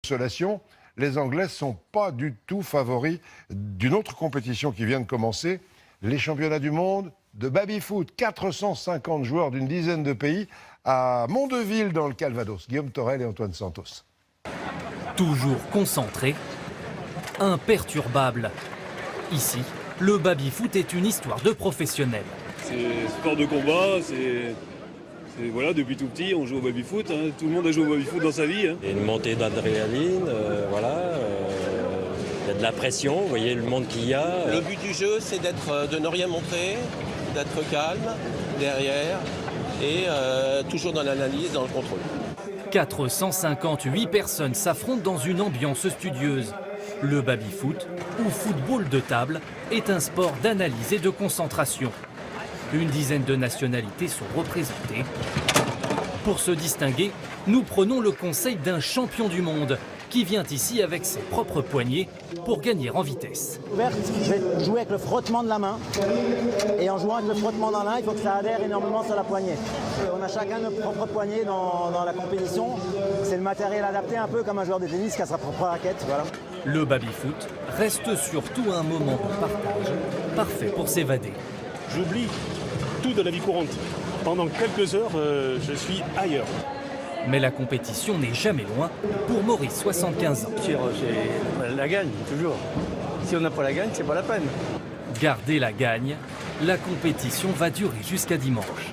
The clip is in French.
Consolation, les Anglais ne sont pas du tout favoris d'une autre compétition qui vient de commencer, les championnats du monde de baby-foot. 450 joueurs d'une dizaine de pays à Mondeville dans le Calvados. Guillaume Torel et Antoine Santos. Toujours concentré, imperturbable. Ici, le baby-foot est une histoire de professionnels. C'est sport de combat, voilà, depuis tout petit, on joue au baby-foot. Hein. Tout le monde a joué au baby-foot dans sa vie. Hein. Il y a une montée d'adrénaline, il y a de la pression, vous voyez le monde qu'il y a. Le but du jeu, c'est de ne rien montrer, d'être calme derrière et toujours dans l'analyse, dans le contrôle. 458 personnes s'affrontent dans une ambiance studieuse. Le baby-foot, ou football de table, est un sport d'analyse et de concentration. Une dizaine de nationalités sont représentées. Pour se distinguer, nous prenons le conseil d'un champion du monde qui vient ici avec ses propres poignets pour gagner en vitesse. Je vais jouer avec le frottement de la main. Et en jouant avec le frottement dans la main, il faut que ça adhère énormément sur la poignée. On a chacun notre propre poignet dans la compétition. C'est le matériel adapté un peu comme un joueur de tennis qui a sa propre raquette. Voilà. Le baby-foot reste surtout un moment de partage, parfait pour s'évader. J'oublie tout de la vie courante. Pendant quelques heures, je suis ailleurs. Mais la compétition n'est jamais loin pour Maurice, 75 ans. La gagne, toujours. Si on n'a pas la gagne, c'est pas la peine. Gardez la gagne, la compétition va durer jusqu'à dimanche.